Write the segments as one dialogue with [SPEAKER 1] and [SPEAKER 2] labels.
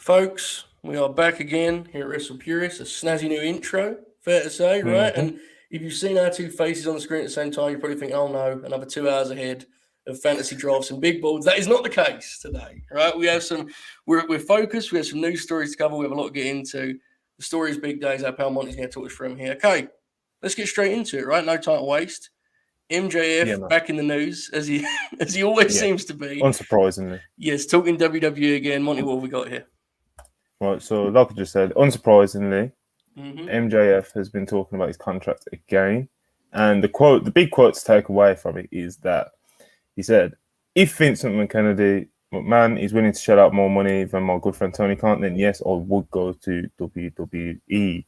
[SPEAKER 1] Folks, we are back again here at Wrestle Purist. A snazzy new intro, fair to say, right? And if you've seen our two faces on the screen at the same time, you probably think, oh no, another 2 hours ahead of fantasy drafts and big boards. That is not the case today, right? We have we're focused. We have some news stories to cover. We have a lot to get into. The story is big days. Our pal Monty's going to talk us through them here. Okay, let's get straight into it, right? No time to waste. MJF back in the news, as he always seems to be.
[SPEAKER 2] Unsurprisingly.
[SPEAKER 1] Yes, talking WWE again. Monty, what have we got here?
[SPEAKER 2] Right, so like I just said, unsurprisingly, MJF has been talking about his contract again. And the big quote to take away from it is that he said, if Vince McMahon is willing to shell out more money than my good friend Tony Khan, then yes, I would go to WWE.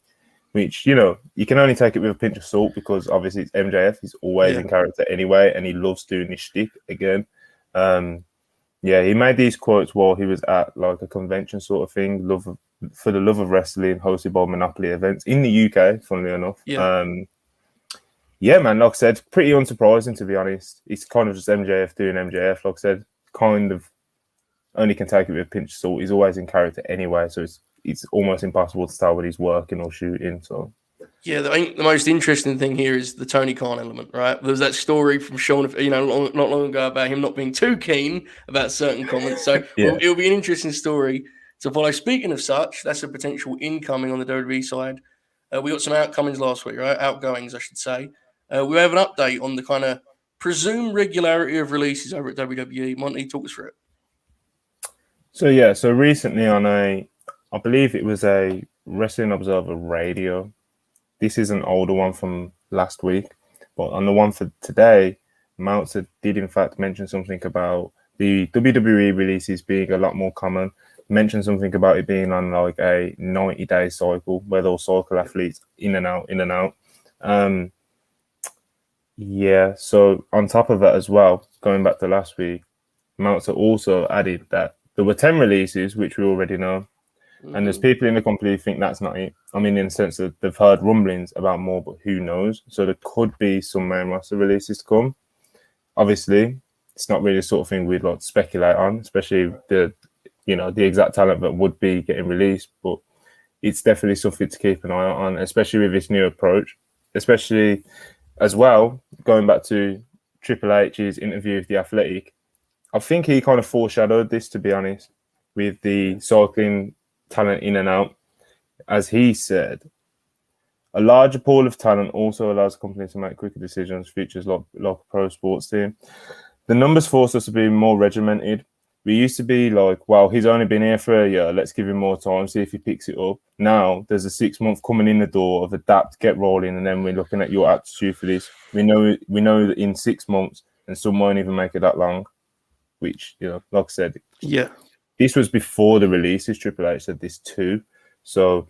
[SPEAKER 2] Which, you can only take it with a pinch of salt because obviously it's MJF. He's always in character anyway, and he loves doing this shtick again. He made these quotes while he was at like a convention sort of thing, for the love of wrestling, hosted by Monopoly events in the UK, funnily enough. Man, like I said, pretty unsurprising to be honest. It's kind of just MJF doing MJF. Like I said, kind of only can take it with a pinch of salt. He's always in character anyway, so it's almost impossible to tell when he's working or shooting. So, I
[SPEAKER 1] think the most interesting thing here is the Tony Khan element, right? There was that story from Sean, not long ago about him not being too keen about certain comments. So it'll be an interesting story to follow. Speaking of such, that's a potential incoming on the WWE side. We got some outgoings last week, right? Outgoings, I should say. We have an update on the kind of presumed regularity of releases over at WWE. Monty, talk us through it.
[SPEAKER 2] So recently on I believe it was a Wrestling Observer Radio. This is an older one from last week, but on the one for today, Meltzer did in fact mention something about the WWE releases being a lot more common. Mentioned something about it being on like a 90-day cycle where they'll cycle athletes in and out. So on top of that as well, going back to last week, Meltzer also added that there were 10 releases, which we already know. And there's people in the company who think that's not it. I mean, in the sense that they've heard rumblings about more, but who knows? So there could be some main roster releases to come. Obviously, it's not really the sort of thing we'd like to speculate on, especially the exact talent that would be getting released. But it's definitely something to keep an eye on, especially with this new approach. Especially as well, going back to Triple H's interview with The Athletic, I think he kind of foreshadowed this, to be honest, with the cycling talent in and out. As he said, a larger pool of talent also allows companies to make quicker decisions, features like a pro sports team. The numbers force us to be more regimented. We used to be like, well, he's only been here for a year, let's give him more time, see if he picks it up. Now there's a 6 month coming in the door of adapt, get rolling, and then we're looking at your aptitude for this. We know that in 6 months, and some won't even make it that long, which, like I said, this was before the releases. Triple H said this too. So,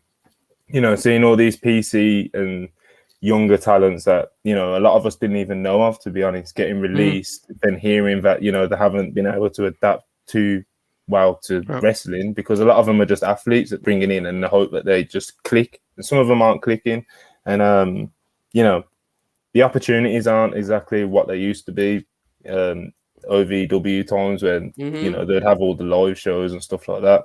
[SPEAKER 2] seeing all these PC and younger talents that, a lot of us didn't even know of, to be honest, getting released, then hearing that, they haven't been able to adapt too well to wrestling, because a lot of them are just athletes that bring it in and the hope that they just click. And some of them aren't clicking. And, the opportunities aren't exactly what they used to be. OVW times when they'd have all the live shows and stuff like that.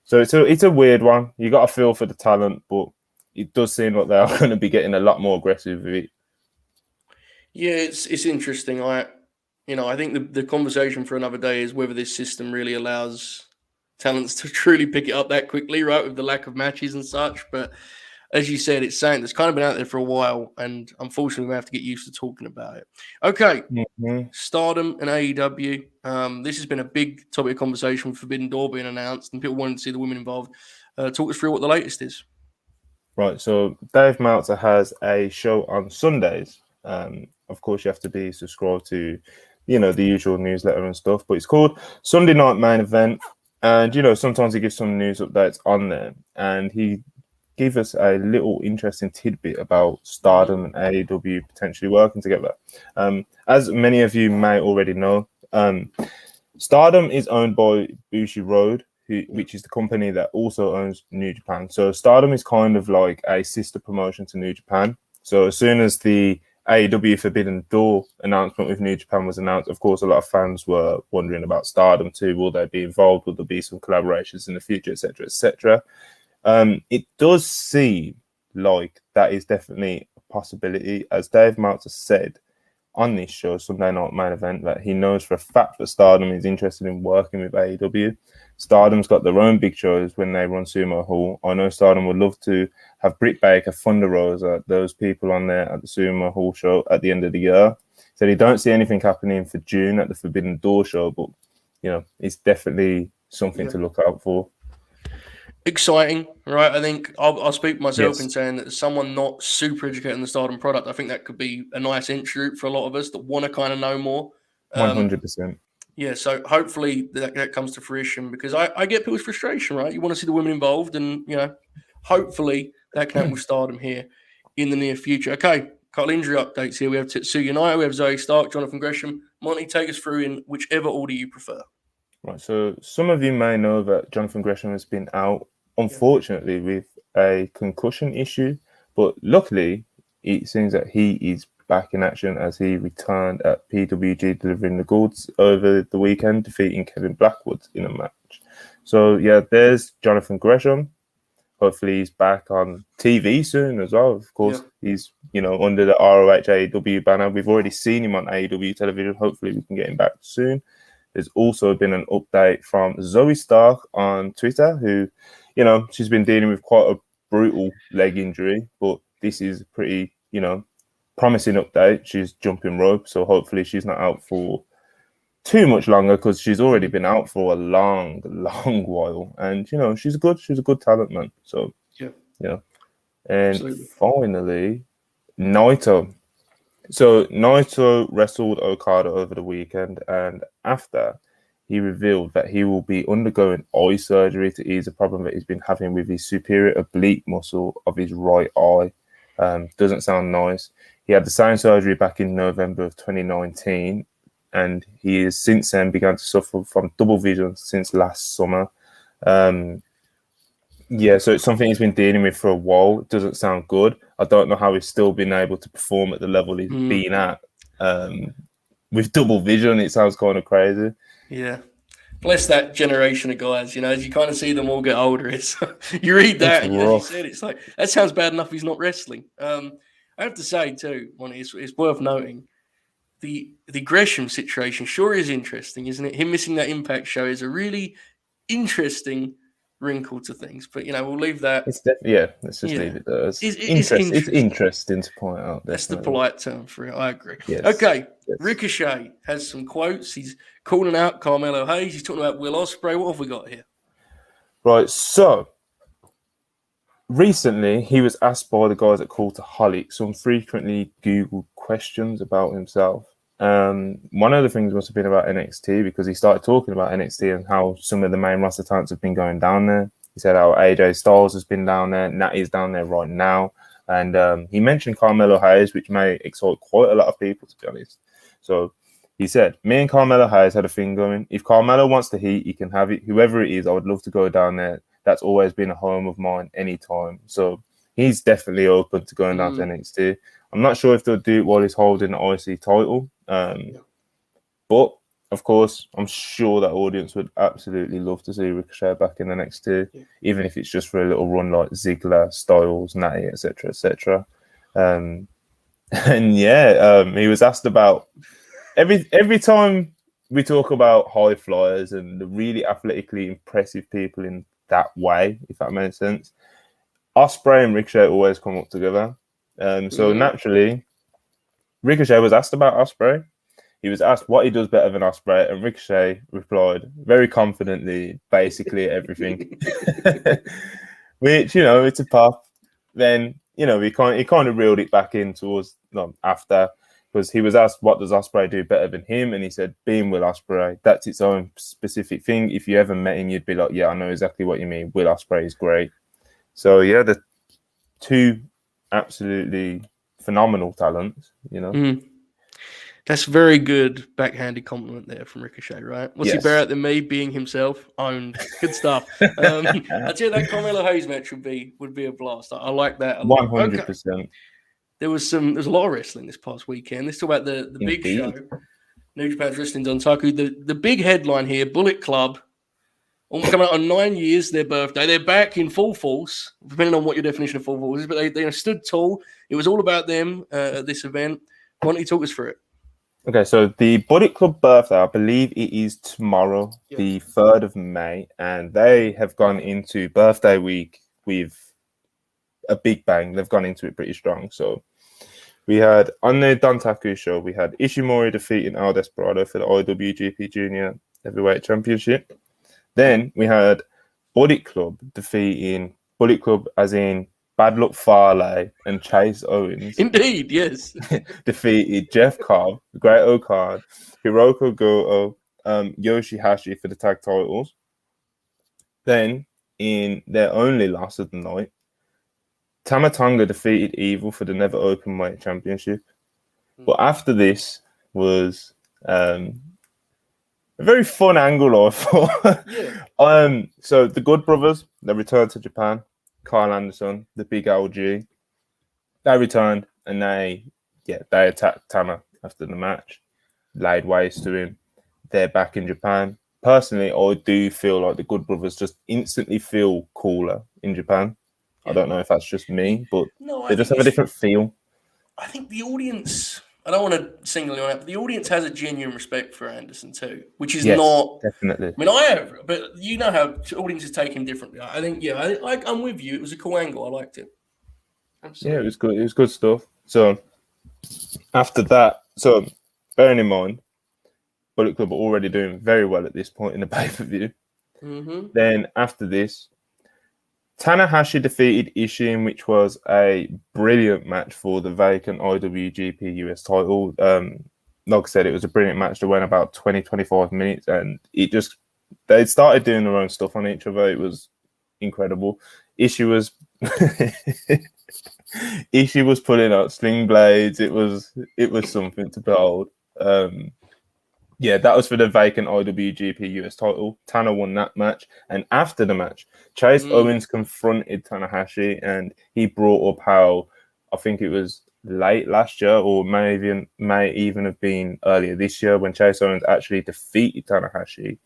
[SPEAKER 2] So it's a weird one. You got to feel for the talent, but it does seem like they are going to be getting a lot more aggressive with it.
[SPEAKER 1] Yeah, it's interesting. I think the conversation for another day is whether this system really allows talents to truly pick it up that quickly, right? With the lack of matches and such, but as you said, it's something that's kind of been out there for a while, and unfortunately, we have to get used to talking about it. Okay, Stardom and AEW. This has been a big topic of conversation with Forbidden Door being announced, and people wanting to see the women involved. Talk us through what the latest is.
[SPEAKER 2] Right, so Dave Meltzer has a show on Sundays. Of course, you have to be subscribed to, the usual newsletter and stuff, but it's called Sunday Night Main Event, and, sometimes he gives some news updates on there, and he give us a little interesting tidbit about Stardom and AEW potentially working together. As many of you may already know, Stardom is owned by BOSJ, which is the company that also owns New Japan. So Stardom is kind of like a sister promotion to New Japan. So as soon as the AEW Forbidden Door announcement with New Japan was announced, of course, a lot of fans were wondering about Stardom too. Will they be involved? Will there be some collaborations in the future, etc., etc.? It does seem like that is definitely a possibility, as Dave Meltzer said on this show, Sunday Night Main Event, that he knows for a fact that Stardom is interested in working with AEW. Stardom's got their own big shows when they run Sumo Hall. I know Stardom would love to have Britt Baker, Thunder Rosa, those people on there at the Sumo Hall show at the end of the year. So he don't see anything happening for June at the Forbidden Door show, but it's definitely something to look out for.
[SPEAKER 1] Exciting, right? I think I'll speak myself in saying that as someone not super educated in the Stardom product, I think that could be a nice entry route for a lot of us that want to kind of know more.
[SPEAKER 2] 100%.
[SPEAKER 1] Yeah, so hopefully that comes to fruition, because I get people's frustration, right? You want to see the women involved, and hopefully that can happen with Stardom here in the near future. Okay, couple injury updates here. We have Tetsuya Naito, we have Zoey Stark, Jonathan Gresham. Monty, take us through in whichever order you prefer.
[SPEAKER 2] Right, so some of you may know that Jonathan Gresham has been out, unfortunately, with a concussion issue, but luckily it seems that he is back in action as he returned at PWG delivering the goods over the weekend, defeating Kevin Blackwood in a match. So yeah, there's Jonathan Gresham. Hopefully he's back on TV soon as well. Of course, he's under the ROH AEW banner. We've already seen him on AEW television. Hopefully we can get him back soon. There's also been an update from Zoey Stark on Twitter, who, she's been dealing with quite a brutal leg injury, but this is a pretty, promising update. She's jumping rope, so hopefully she's not out for too much longer, because she's already been out for a long while. And, she's a good talent, man. So, And absolutely. Finally, Naito. So Naito wrestled Okada over the weekend, and after, he revealed that he will be undergoing eye surgery to ease a problem that he's been having with his superior oblique muscle of his right eye. Doesn't sound nice. He had the same surgery back in November of 2019, and he has since then begun to suffer from double vision since last summer. So it's something he's been dealing with for a while. It doesn't sound good. I don't know how he's still been able to perform at the level he's been at. With double vision, it sounds kind of crazy.
[SPEAKER 1] Yeah. Bless that generation of guys, as you kind of see them all get older. It's you read that, and as you said, it's like, that sounds bad enough he's not wrestling. I have to say, too, it's worth noting, the Gresham situation sure is interesting, isn't it? Him missing that Impact show is a really interesting wrinkle to things, but we'll leave that.
[SPEAKER 2] Let's just leave it there. It's interesting to point out. Definitely.
[SPEAKER 1] That's the polite term for it. I agree.
[SPEAKER 2] Yes.
[SPEAKER 1] Okay, yes. Ricochet has some quotes. He's calling out Carmelo Hayes. He's talking about Will Ospreay. What have we got here? Right.
[SPEAKER 2] So recently, he was asked by the guys at Cultaholic some frequently Googled questions about himself. One of the things must have been about NXT, because he started talking about NXT and how some of the main roster talents have been going down there. He said how AJ Styles has been down there, Natty's down there right now, and he mentioned Carmelo Hayes, which may excite quite a lot of people, to be honest. So he said, me and Carmelo Hayes had a thing going. If Carmelo wants the heat, he can have it. Whoever it is, I would love to go down there. That's always been a home of mine anytime. So he's definitely open to going down to NXT. I'm not sure if they'll do it while he's holding the IC title. But, of course, I'm sure that audience would absolutely love to see Ricochet back in the NXT, even if it's just for a little run like Ziggler, Styles, Natty, etc., etc. He was asked about every time we talk about high flyers and the really athletically impressive people in that way, if that makes sense, Ospreay and Ricochet always come up together. So naturally, Ricochet was asked about Ospreay. He was asked what he does better than Ospreay, and Ricochet replied very confidently, basically everything. Which, it's a puff. Then, he kind of reeled it back in towards after, because he was asked what does Ospreay do better than him, and he said being Will Ospreay, that's its own specific thing. If you ever met him, you'd be like, yeah, I know exactly what you mean. Will Ospreay is great. So the two absolutely phenomenal talents,
[SPEAKER 1] That's very good backhanded compliment there from Ricochet, right? What's he better at than me being himself? Owned. Good stuff. I'd say that Carmelo Hayes match would be a blast. I like that a lot.
[SPEAKER 2] 100%.
[SPEAKER 1] there was a lot of wrestling this past weekend. Let's talk about the big show. New Japan's Wrestling Dontaku. The big headline here, Bullet Club, coming out on 9 years, their birthday. They're back in full force, depending on what your definition of full force is, but they stood tall. It was all about them at this event. Why don't you talk us through it?
[SPEAKER 2] Okay, so the Bullet Club birthday, I believe it is tomorrow, the 3rd of May, and they have gone into birthday week with a big bang. They've gone into it pretty strong. So we had, on the Dontaku show, we had Ishimori defeating El Desperado for the IWGP Junior Heavyweight Championship. Then we had Bullet Club defeating, Bullet Club as in Bad Luck Farley and Chase Owens.
[SPEAKER 1] Indeed, yes.
[SPEAKER 2] Defeated Jeff Cobb, Great O'Card, Hiroko Goto, Yoshihashi for the tag titles. Then, in their only loss of the night, Tama Tonga defeated Evil for the Never Openweight Championship. But after this was a very fun angle, I thought. So the Good Brothers, they returned to Japan. Kyle Anderson, the big LG, they returned and they attacked Tama after the match, laid waste to him. They're back in Japan. Personally, I do feel like the Good Brothers just instantly feel cooler in Japan. Yeah. I don't know if that's just me, but they just have a different feel.
[SPEAKER 1] I think the audience, I don't want to single you out, but the audience has a genuine respect for Anderson too, which is not
[SPEAKER 2] definitely.
[SPEAKER 1] I mean, I have, but you know how audiences take him differently. I think, I'm with you. It was a cool angle. I liked it. Absolutely.
[SPEAKER 2] Yeah, it was good. It was good stuff. So after that, so bearing in mind, Bullet Club are already doing very well at this point in the pay-per-view.
[SPEAKER 1] Mm-hmm.
[SPEAKER 2] Then after this, Tanahashi defeated Ishin, which was a brilliant match for the vacant IWGP US title. Like I said, it was a brilliant match that went about 20-25 minutes, and they started doing their own stuff on each other. It was incredible. Ishii was pulling out sling blades. It was something to behold. That was for the vacant IWGP US title. Tana won that match. And after the match, Chase Owens confronted Tanahashi and he brought up how, I think it was late last year or may even have been earlier this year when Chase Owens actually defeated Tanahashi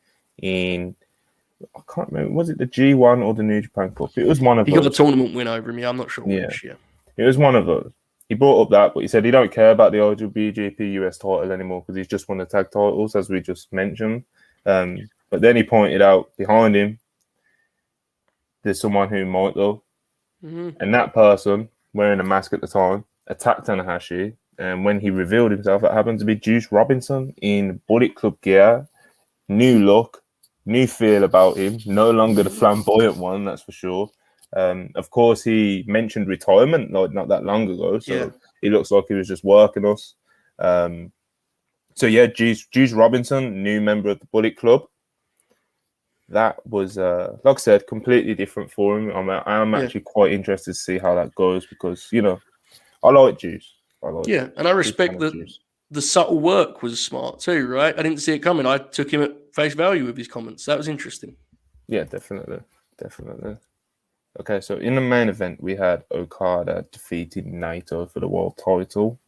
[SPEAKER 2] in, I can't remember, was it the G1 or the New Japan Cup? It was one of those.
[SPEAKER 1] He got a tournament win over him. I'm not sure which. Yeah.
[SPEAKER 2] It was one of those. He brought up that, but he said he don't care about the IWGP US title anymore because he's just won the tag titles, as we just mentioned. But then he pointed out behind him, there's someone who might though. Mm-hmm. And that person, wearing a mask at the time, attacked Tanahashi. And when he revealed himself, it happened to be Juice Robinson in Bullet Club gear. New look, new feel about him. No longer the flamboyant one, that's for sure. Of course, he mentioned retirement not that long ago, so It looks like he was just working us. Juice Robinson, new member of the Bullet Club. That was, like I said, completely different for him. I'm actually quite interested to see how that goes because, I like Juice.
[SPEAKER 1] And I respect that the subtle work was smart too, right? I didn't see it coming. I took him at face value with his comments. That was interesting.
[SPEAKER 2] Yeah, definitely. Okay, so in the main event, we had Okada defeating Naito for the world title.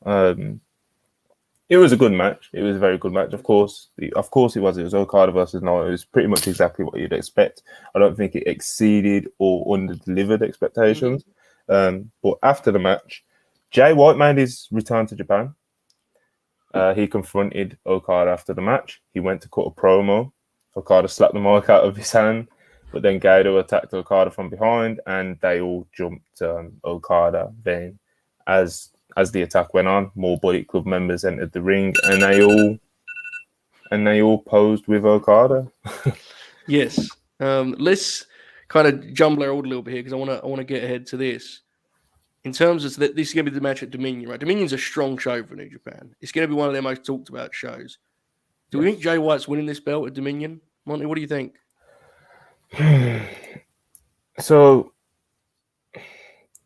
[SPEAKER 2] It was a good match. It was a very good match. Of course it was. It was Okada versus Naito. It was pretty much exactly what you'd expect. I don't think it exceeded or under-delivered expectations. But after the match, Jay White made his return to Japan. He confronted Okada after the match. He went to cut a promo. Okada slapped the mic out of his hand. But then Gato attacked Okada from behind, and they all jumped Okada. Then, as the attack went on, more Bullet Club members entered the ring, and they all posed with Okada.
[SPEAKER 1] Yes. Let's kind of jumble our order a little bit here because I want to get ahead to this. In terms of this is going to be the match at Dominion, right? Dominion's a strong show for New Japan. It's going to be one of their most talked about shows. Do we think Jay White's winning this belt at Dominion? Monty, what do you think?
[SPEAKER 2] So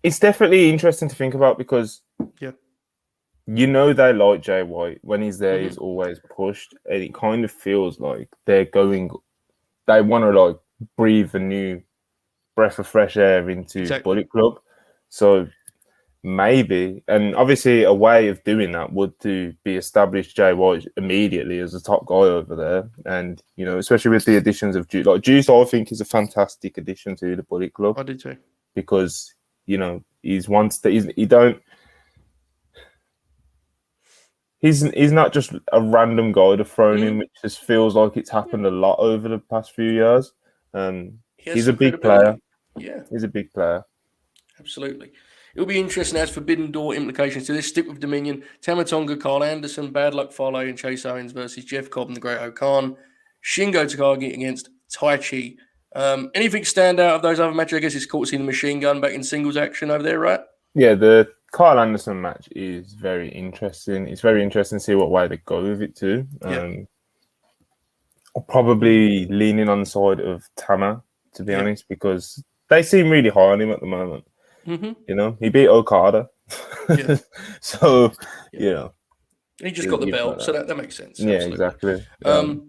[SPEAKER 2] it's definitely interesting to think about because they like Jay White. When he's there, he's always pushed, and it kind of feels like they want to breathe a new breath of fresh air into Bullet Club. So maybe. And obviously a way of doing that would to be establish Jay White immediately as the top guy over there. And, you know, especially with the additions of Juice. Like, Juice, I think, is a fantastic addition to the Bullet Club.
[SPEAKER 1] I do too.
[SPEAKER 2] Because, you know, he's not just a random guy to throw in, which just feels like it's happened a lot over the past few years. He's a big player.
[SPEAKER 1] Yeah.
[SPEAKER 2] He's a big player.
[SPEAKER 1] Absolutely. It'll be interesting as Forbidden Door implications to this. Stick with Dominion. Tamatonga, Carl Anderson, Bad Luck Fale, and Chase Owens versus Jeff Cobb and the Great O'Khan. Shingo Takagi against Taichi. Anything stand out of those other matches? I guess it's cool to see the Machine Gun back in singles action over there, right?
[SPEAKER 2] Yeah, the Carl Anderson match is very interesting. It's very interesting to see what way they go with it too. Probably leaning on the side of Tama, to be honest, because they seem really high on him at the moment. You know, he beat Okada. So, you know.
[SPEAKER 1] He just got the belt, so that makes sense.
[SPEAKER 2] Yeah, absolutely. Exactly.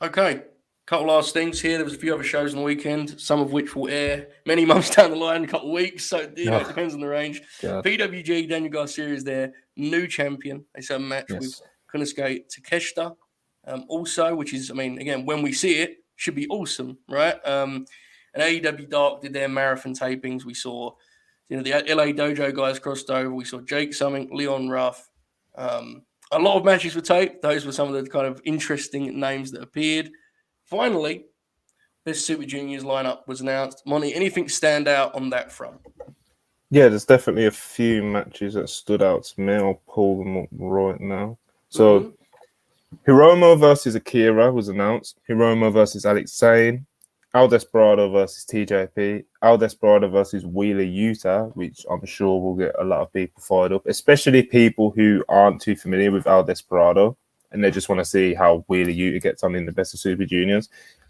[SPEAKER 1] Okay. Couple last things here. There was a few other shows on the weekend, some of which will air many months down the line, a couple of weeks. So it depends on the range. PWG, Daniel Garcia is their new champion. They said a match with Konosuke Takeshita. Also, which is, I mean, again, when we see it, should be awesome, right? And AEW Dark did their marathon tapings. We saw, you know, the LA Dojo guys crossed over. We saw Jake Summing, Leon Ruff. A lot of matches were taped. Those were some of the kind of interesting names that appeared. Finally, this Super Juniors lineup was announced. Monty, anything stand out on that front?
[SPEAKER 2] Yeah, there's definitely a few matches that stood out to me. I'll pull them up right now. So, Hiromu versus Akira was announced. Hiromu versus Alex Zane. Al Desperado versus TJP. Al Desperado versus Wheeler Yuta, which I'm sure will get a lot of people fired up, especially people who aren't too familiar with Al Desperado and they just want to see how Wheeler Yuta gets on in the Best of Super Juniors.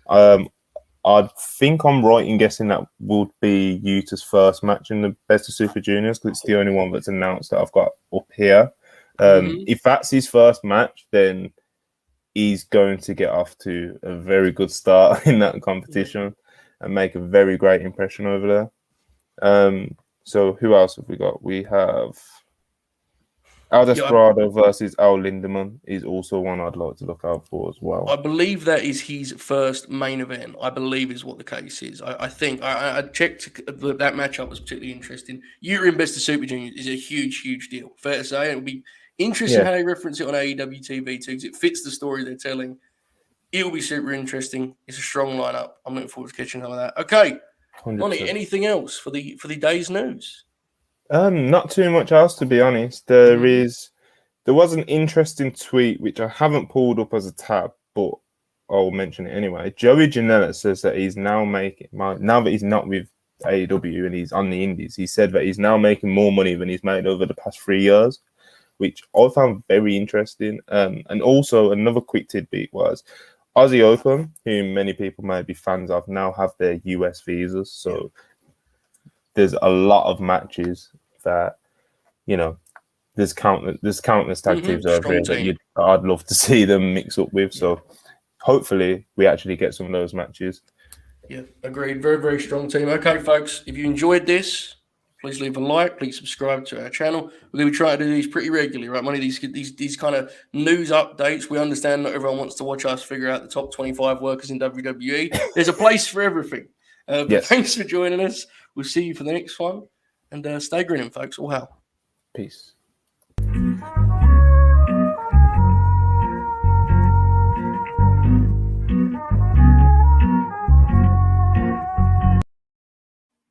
[SPEAKER 2] I think I'm right in guessing that would be Yuta's first match in the Best of Super Juniors because it's the only one that's announced that I've got up here. If that's his first match, then he's going to get off to a very good start in that competition and make a very great impression over there. So who else have we got? We have Al Desperado versus Al Lindemann is also one I'd like to look out for as well.
[SPEAKER 1] I believe that is his first main event. I believe is what the case is. I think I checked that matchup was particularly interesting. Yuta in Best of Super Juniors is a huge deal. Fair to say. It'll be interesting how they reference it on AEW TV too, because it fits the story they're telling. It'll be super interesting. It's a strong lineup. I'm looking forward to catching some of that. Okay, Monty, anything else for the day's news?
[SPEAKER 2] Not too much else, to be honest. There was an interesting tweet which I haven't pulled up as a tab, but I'll mention it anyway. Joey Janela says that he's now that he's not with AEW and he's on the Indies, he said that he's now making more money than he's made over the past 3 years, which I found very interesting. And also another quick tidbit was Aussie Open, who many people may be fans of, now have their US visas. So there's a lot of matches that, you know, there's countless tag teams over here that I'd love to see them mix up with. So hopefully we actually get some of those matches.
[SPEAKER 1] Yeah, agreed. Very, very strong team. Okay, folks, if you enjoyed this, please leave a like. Please subscribe to our channel. We're going to be trying to do these pretty regularly, right? Money, these kind of news updates. We understand not everyone wants to watch us figure out the top 25 workers in WWE. There's a place for everything. But thanks for joining us. We'll see you for the next one. And stay grinning, folks. All hell.
[SPEAKER 2] Peace.